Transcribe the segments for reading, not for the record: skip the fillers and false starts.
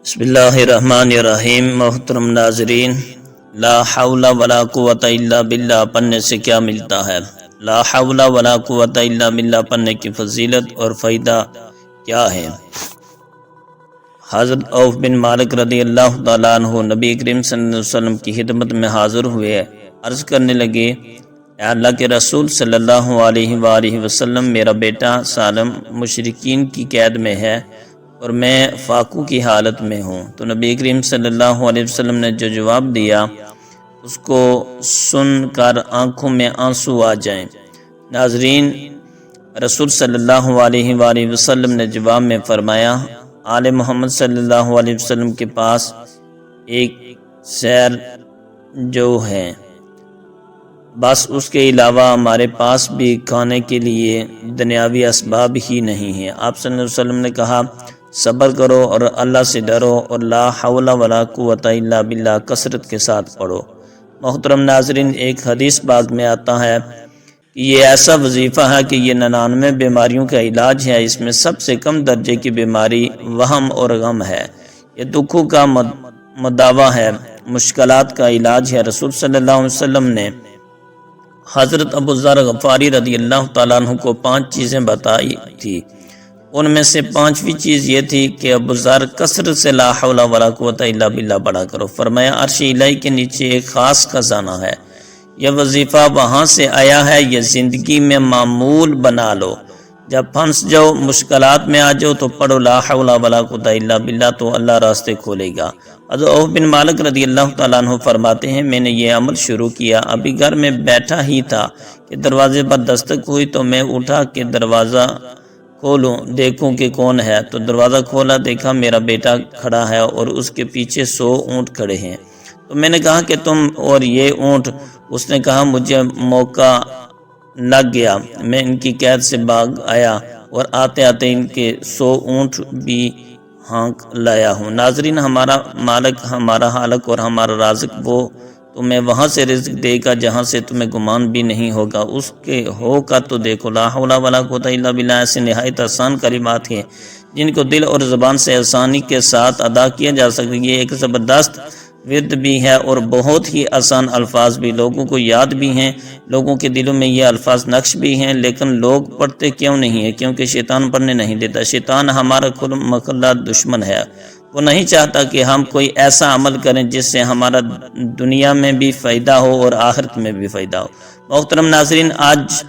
بسم اللہ الرحمن الرحیم۔ محترم ناظرین، لا حول ولا قوت الا باللہ پڑھنے سے کیا ملتا ہے؟ لا حول ولا قوت الا باللہ پڑھنے کی فضیلت اور فائدہ کیا ہے؟ حضرت عوف بن مالک رضی اللہ تعالیٰ عنہ نبی کریم صلی اللہ علیہ وسلم کی خدمت میں حاضر ہوئے، عرض کرنے لگے، اے اللہ کے رسول صلی اللہ علیہ وآلہ وسلم، میرا بیٹا سالم مشرکین کی قید میں ہے اور میں فاقوں کی حالت میں ہوں۔ تو نبی کریم صلی اللہ علیہ وسلم نے جو جواب دیا اس کو سن کر آنکھوں میں آنسو آ جائیں۔ ناظرین، رسول صلی اللہ علیہ وآلہ وسلم نے جواب میں فرمایا، آل محمد صلی اللہ علیہ وسلم کے پاس ایک سیر جو ہے، بس اس کے علاوہ ہمارے پاس بھی کھانے کے لیے دنیاوی اسباب ہی نہیں ہیں۔ آپ صلی اللہ علیہ وسلم نے کہا، صبر کرو اور اللہ سے ڈرو اور لا حول ولا قوت الا باللہ کثرت کے ساتھ پڑھو۔ محترم ناظرین، ایک حدیث پاک میں آتا ہے کہ یہ ایسا وظیفہ ہے کہ یہ 99 بیماریوں کا علاج ہے۔ اس میں سب سے کم درجے کی بیماری وہم اور غم ہے۔ یہ دکھوں کا مداوا ہے، مشکلات کا علاج ہے۔ رسول صلی اللہ علیہ وسلم نے حضرت ابو ذر غفاری رضی اللہ تعالیٰ عنہ کو 5 چیزیں بتائی تھی۔ ان میں سے 5ویں چیز یہ تھی کہ ابو ذر کثرت سے لا حول ولا قوت الا باللہ پڑھا کرو۔ فرمایا، عرش الہی کے نیچے ایک خاص خزانہ ہے، یہ وظیفہ وہاں سے آیا ہے، یہ زندگی میں معمول بنا لو۔ جب پھنس جاؤ، مشکلات میں آ جاؤ تو پڑھو لا حول ولا قوت الا باللہ، تو اللہ راستے کھولے گا۔ حضرت عوف بن مالک رضی اللہ تعالیٰ عنہ فرماتے ہیں، میں نے یہ عمل شروع کیا، ابھی گھر میں بیٹھا ہی تھا کہ دروازے پر دستک ہوئی تو میں اٹھا کہ دروازہ کھولوں دیکھوں کہ کون ہے۔ تو دروازہ کھولا، دیکھا میرا بیٹا کھڑا ہے اور اس کے پیچھے 100 اونٹ کھڑے ہیں۔ تو میں نے کہا کہ تم اور یہ اونٹ؟ اس نے کہا، مجھے موقع لگ گیا، میں ان کی قید سے بھاگ آیا اور آتے آتے ان کے 100 اونٹ بھی ہانک لایا ہوں۔ ناظرین، ہمارا مالک، ہمارا خالق اور ہمارا رازق وہ تمہیں وہاں سے رزق دے گا جہاں سے تمہیں گمان بھی نہیں ہوگا۔ اس کے ہو کا تو دیکھو، لا حول ولا قوت الا باللہ ایسے نہایت آسان کلمات ہیں جن کو دل اور زبان سے آسانی کے ساتھ ادا کیا جا سکتا ہے۔ یہ ایک زبردست ورد بھی ہے اور بہت ہی آسان الفاظ بھی، لوگوں کو یاد بھی ہیں، لوگوں کے دلوں میں یہ الفاظ نقش بھی ہیں، لیکن لوگ پڑھتے کیوں نہیں ہیں؟ کیونکہ شیطان پڑھنے نہیں دیتا۔ شیطان ہمارا کل مخلہ دشمن ہے، وہ نہیں چاہتا کہ ہم کوئی ایسا عمل کریں جس سے ہمارا دنیا میں بھی فائدہ ہو اور آخرت میں بھی فائدہ ہو۔ محترم ناظرین، آج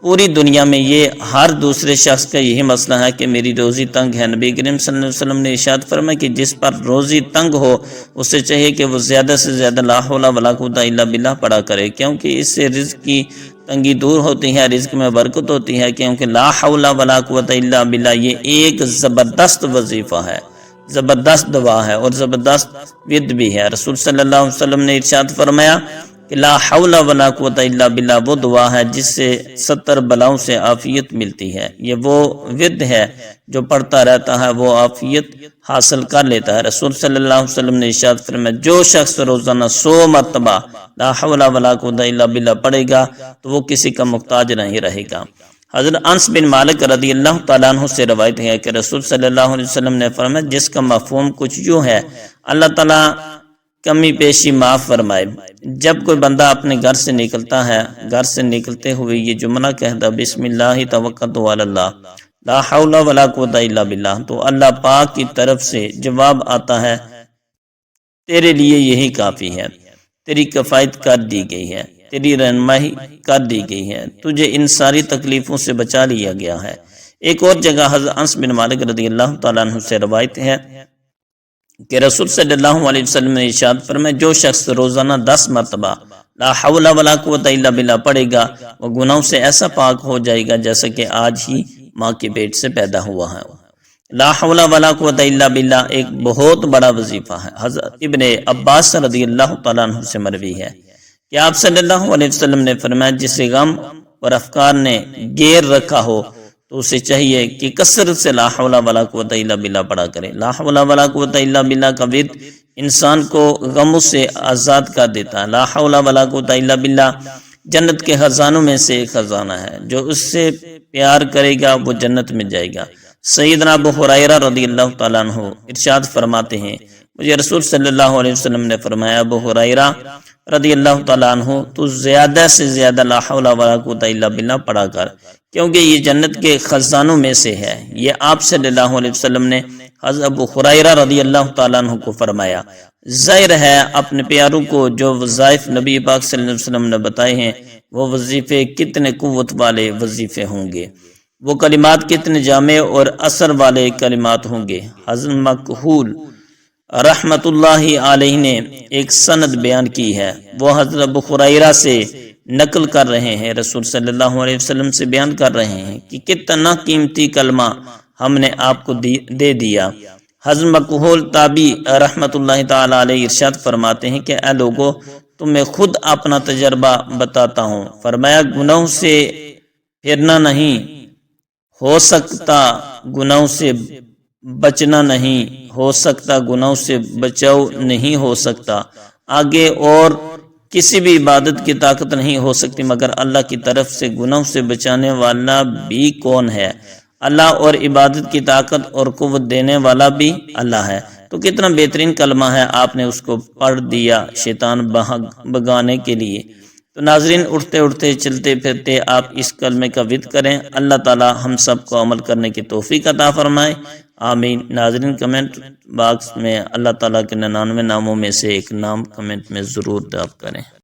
پوری دنیا میں یہ ہر دوسرے شخص کا یہی مسئلہ ہے کہ میری روزی تنگ ہے۔ نبی کریم صلی اللہ علیہ وسلم نے ارشاد فرمایا کہ جس پر روزی تنگ ہو اسے چاہیے کہ وہ زیادہ سے زیادہ لا حول ولا قوت الا باللہ پڑھا کرے، کیونکہ اس سے رزق کی تنگی دور ہوتی ہے، رزق میں برکت ہوتی ہے، کیونکہ لا حول ولا قوت الا باللہ یہ ایک زبردست وظیفہ ہے، زبردست دعا ہے اور زبردست ورد بھی ہے۔ رسول صلی اللہ علیہ وسلم نے ارشاد فرمایا کہ لا حول ولا قوت الا باللہ وہ دعا ہے جس سے 70 بلاؤں سے عافیت ملتی ہے۔ یہ وہ ورد ہے جو پڑھتا رہتا ہے وہ عافیت حاصل کر لیتا ہے۔ رسول صلی اللہ علیہ وسلم نے ارشاد فرمایا، جو شخص روزانہ 100 مرتبہ لا حول ولا قوت الا باللہ پڑھے گا تو وہ کسی کا محتاج نہیں رہے گا۔ حضرت انس بن مالک رضی اللہ تعالیٰ عنہ سے روایت ہے کہ رسول صلی اللہ علیہ وسلم نے فرمایا، جس کا مفہوم کچھ یوں ہے، اللہ تعالیٰ کمی بیشی معاف فرمائے۔ جب کوئی بندہ اپنے گھر سے نکلتا ہے، گھر سے نکلتے ہوئے یہ جملہ کہتا، بسم اللہ توکلت علی اللہ لا حول ولا قوت الا باللہ، تو اللہ پاک کی طرف سے جواب آتا ہے، تیرے لیے یہی کافی ہے، تیری کفایت کر دی گئی ہے، تیری رہنمائی کر دی گئی ہے، تجھے ان ساری تکلیفوں سے بچا لیا گیا ہے۔ ایک اور جگہ حضرت انس بن مالک رضی اللہ تعالیٰ عنہ سے روایت ہے کہ رسول صلی اللہ علیہ وسلم نے ارشاد فرمایا، جو شخص روزانہ 10 مرتبہ لا حول ولا قوت الا باللہ پڑھے گا وہ گناہوں سے ایسا پاک ہو جائے گا جیسا کہ آج ہی ماں کے پیٹ سے پیدا ہوا ہے۔ لا حول ولا قوت الا باللہ ایک بہت بڑا وظیفہ ہے۔ حضرت ابن عباس رضی اللہ تعالیٰ عنہ سے مروی ہے کہ آپ صلی اللہ علیہ وسلم نے فرمایا، جسے غم اور افکار نے گیر رکھا ہو تو اسے چاہیے کہ کثرت سے لا حول ولا قوت الا باللہ پڑھا کرے۔ لا حول ولا قوت الا باللہ کا ورد انسان کو غموں سے آزاد کر دیتا ہے۔ لا حول ولا قوت الا باللہ جنت کے خزانوں میں سے ایک خزانہ ہے، جو اس سے پیار کرے گا وہ جنت میں جائے گا۔ سیدنا ابو ہریرہ رضی اللہ تعالیٰ عنہ ارشاد فرماتے ہیں مجھے رسول صلی اللہ علیہ وسلم نے فرمایا ابو ہریرہ رضی اللہ تعالیٰ عنہ تو زیادہ سے زیادہ لا حول ولا قوت الا باللہ پڑھا کر، کیونکہ یہ جنت کے خزانوں میں سے ہے۔ یہ آپ صلی اللہ علیہ وسلم نے حضرت ابو ہریرہ رضی اللہ تعالیٰ عنہ کو فرمایا۔ ظاہر ہے اپنے پیاروں کو جو وظائف نبی پاک صلی اللہ علیہ وسلم نے بتائے ہیں وہ وظیفے کتنے قوت والے وظیفے ہوں گے، وہ کلمات کتنے جامع اور اثر والے کلمات ہوں گے۔ حضرت مکحول رحمت اللہ علیہ نے ایک سند بیان کی ہے، وہ حضرت ابو ہریرہ سے نقل کر رہے ہیں، رسول صلی اللہ علیہ وسلم سے بیان کر رہے ہیں کہ کتنا قیمتی کلمہ ہم نے آپ کو دے دیا۔ حضرت مکحول تابعی رحمت اللہ تعالی علیہ ارشاد فرماتے ہیں کہ اے لوگو تمہیں خود اپنا تجربہ بتاتا ہوں، فرمایا گناہوں سے پھرنا نہیں ہو سکتا، گناہوں سے بچنا نہیں ہو سکتا، گناہوں سے بچاؤ نہیں ہو سکتا، آگے اور کسی بھی عبادت کی طاقت نہیں ہو سکتی مگر اللہ کی طرف سے گناہوں سے بچانے والا بھی کون ہے؟ اللہ، اور عبادت کی طاقت اور قوت دینے والا بھی اللہ ہے۔ تو کتنا بہترین کلمہ ہے، آپ نے اس کو پڑھ دیا شیطان بھگانے کے لیے۔ تو ناظرین اٹھتے اٹھتے چلتے پھرتے آپ اس کلمے کا ود کریں، اللہ تعالی ہم سب کو عمل کرنے کی توفیق عطا فرمائے، آمین۔ ناظرین کمنٹ باکس میں اللہ تعالیٰ کے 99 ناموں میں سے ایک نام کمنٹ میں ضرور ڈاپ کریں۔